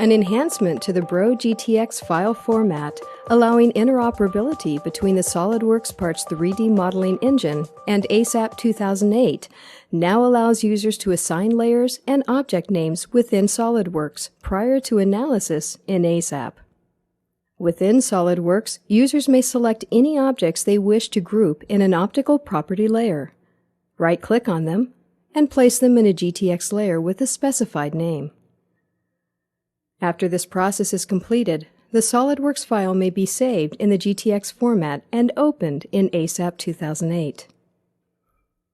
an enhancement to the Breault GTX file format, allowing interoperability between the SolidWorks Parts 3D modeling engine and ASAP 2008, now allows users to assign layers and object names within SolidWorks prior to analysis in ASAP. Within SolidWorks, users may select any objects they wish to group in an optical property layer. Right-click on them and place them in a GTX layer with a specified name. After this process is completed, the SolidWorks file may be saved in the GTX format and opened in ASAP 2008.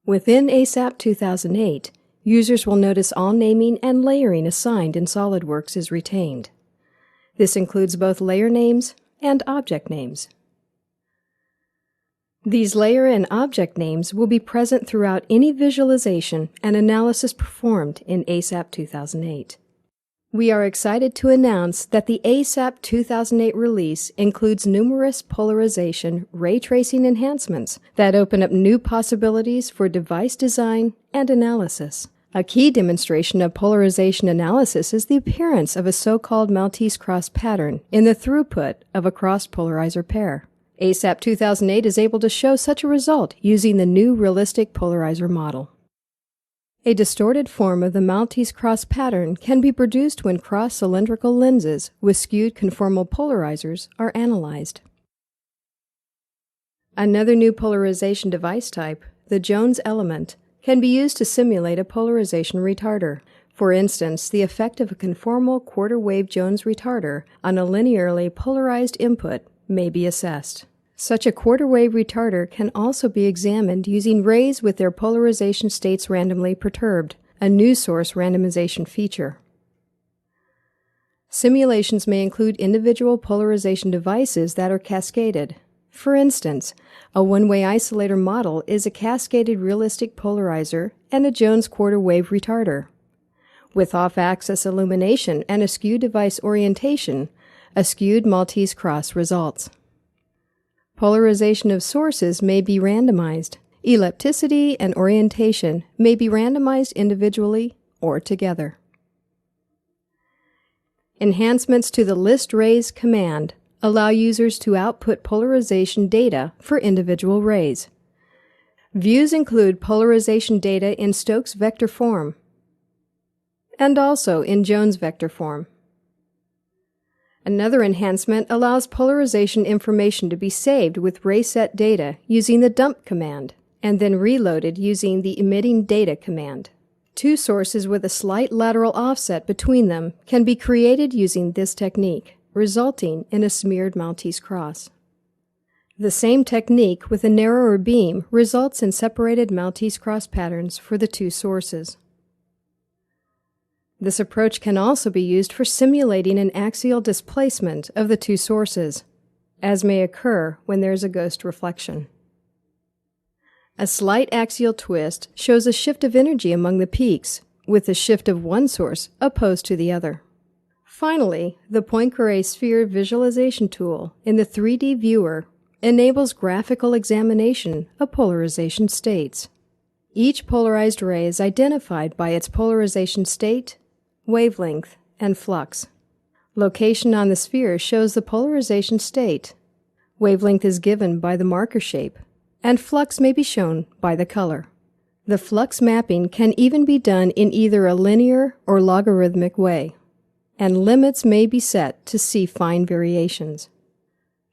Within ASAP 2008, users will notice all naming and layering assigned in SolidWorks is retained. This includes both layer names and object names. These layer and object names will be present throughout any visualization and analysis performed in ASAP 2008. We are excited to announce that the ASAP 2008 release includes numerous polarization ray tracing enhancements that open up new possibilities for device design and analysis. A key demonstration of polarization analysis is the appearance of a so-called Maltese cross pattern in the throughput of a cross-polarizer pair. ASAP 2008 is able to show such a result using the new realistic polarizer model. A distorted form of the Maltese cross pattern can be produced when cross-cylindrical lenses with skewed conformal polarizers are analyzed. Another new polarization device type, the Jones element, can be used to simulate a polarization retarder. For instance, the effect of a conformal quarter-wave Jones retarder on a linearly polarized input may be assessed. Such a quarter-wave retarder can also be examined using rays with their polarization states randomly perturbed, a new source randomization feature. Simulations may include individual polarization devices that are cascaded. For instance, a one-way isolator model is a cascaded realistic polarizer and a Jones quarter-wave retarder. With off-axis illumination and a skewed device orientation, a skewed Maltese cross results. Polarization of sources may be randomized. Ellipticity and orientation may be randomized individually or together. Enhancements to the list rays command allow users to output polarization data for individual rays. Views include polarization data in Stokes vector form and also in Jones vector form. Another enhancement allows polarization information to be saved with ray set data using the dump command and then reloaded using the emitting data command. Two sources with a slight lateral offset between them can be created using this technique, resulting in a smeared Maltese cross. The same technique with a narrower beam results in separated Maltese cross patterns for the two sources. This approach can also be used for simulating an axial displacement of the two sources, as may occur when there is a ghost reflection. A slight axial twist shows a shift of energy among the peaks, with the shift of one source opposed to the other. Finally, the Poincare sphere visualization tool in the 3D viewer enables graphical examination of polarization states. Each polarized ray is identified by its polarization state, wavelength, and flux. Location on the sphere shows the polarization state. Wavelength is given by the marker shape, and flux may be shown by the color. The flux mapping can even be done in either a linear or logarithmic way, and limits may be set to see fine variations.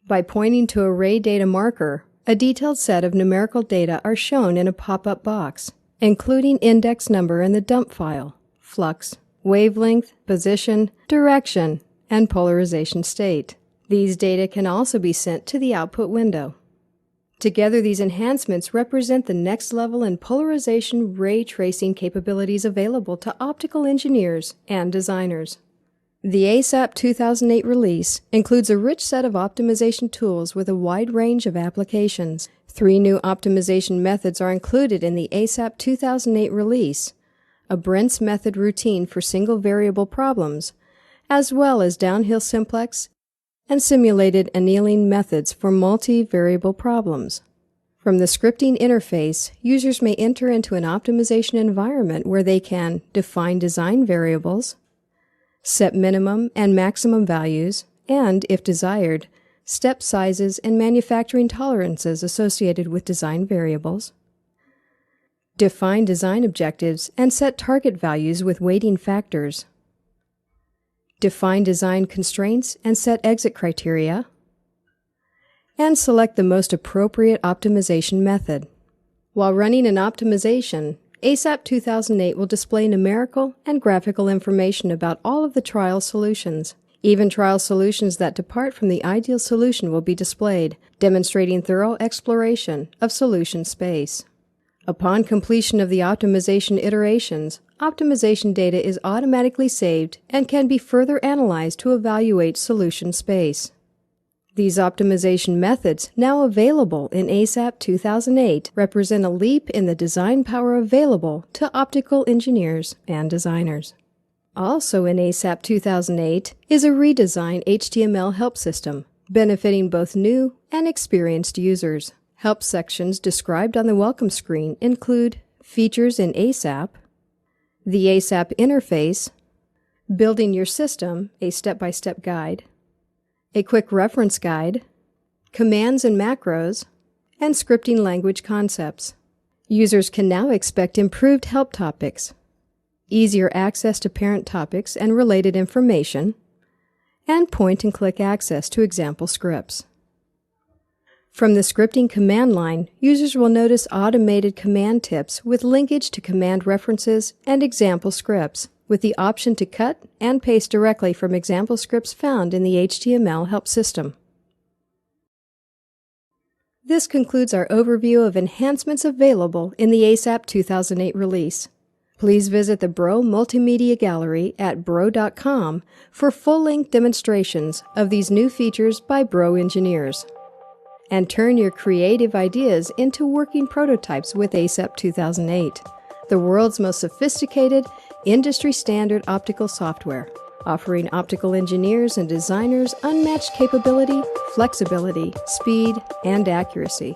By pointing to a ray data marker, a detailed set of numerical data are shown in a pop-up box, including index number in the dump file, flux, wavelength, position, direction, and polarization state. These data can also be sent to the output window. Together, these enhancements represent the next level in polarization ray tracing capabilities available to optical engineers and designers. The ASAP 2008 release includes a rich set of optimization tools with a wide range of applications. 3 new optimization methods are included in the ASAP 2008 release: a Brent's method routine for single variable problems, as well as downhill simplex and simulated annealing methods for multi-variable problems. From the scripting interface, users may enter into an optimization environment where they can define design variables, set minimum and maximum values, and, if desired, step sizes and manufacturing tolerances associated with design variables, define design objectives and set target values with weighting factors, define design constraints and set exit criteria, and select the most appropriate optimization method. While running an optimization, ASAP 2008 will display numerical and graphical information about all of the trial solutions. Even trial solutions that depart from the ideal solution will be displayed, demonstrating thorough exploration of solution space. Upon completion of the optimization iterations, optimization data is automatically saved and can be further analyzed to evaluate solution space. These optimization methods, now available in ASAP 2008, represent a leap in the design power available to optical engineers and designers. Also in ASAP 2008 is a redesigned HTML help system, benefiting both new and experienced users. Help sections described on the welcome screen include features in ASAP, the ASAP interface, building your system, a step-by-step guide, a quick reference guide, commands and macros, and scripting language concepts. Users can now expect improved help topics, easier access to parent topics and related information, and point-and-click access to example scripts. From the scripting command line, users will notice automated command tips with linkage to command references and example scripts, with the option to cut and paste directly from example scripts found in the HTML help system. This concludes our overview of enhancements available in the ASAP 2008 release. Please visit the Breault Multimedia Gallery at breault.com for full-length demonstrations of these new features by Breault engineers. And turn your creative ideas into working prototypes with ASAP 2008, the world's most sophisticated, industry-standard optical software, offering optical engineers and designers unmatched capability, flexibility, speed, and accuracy.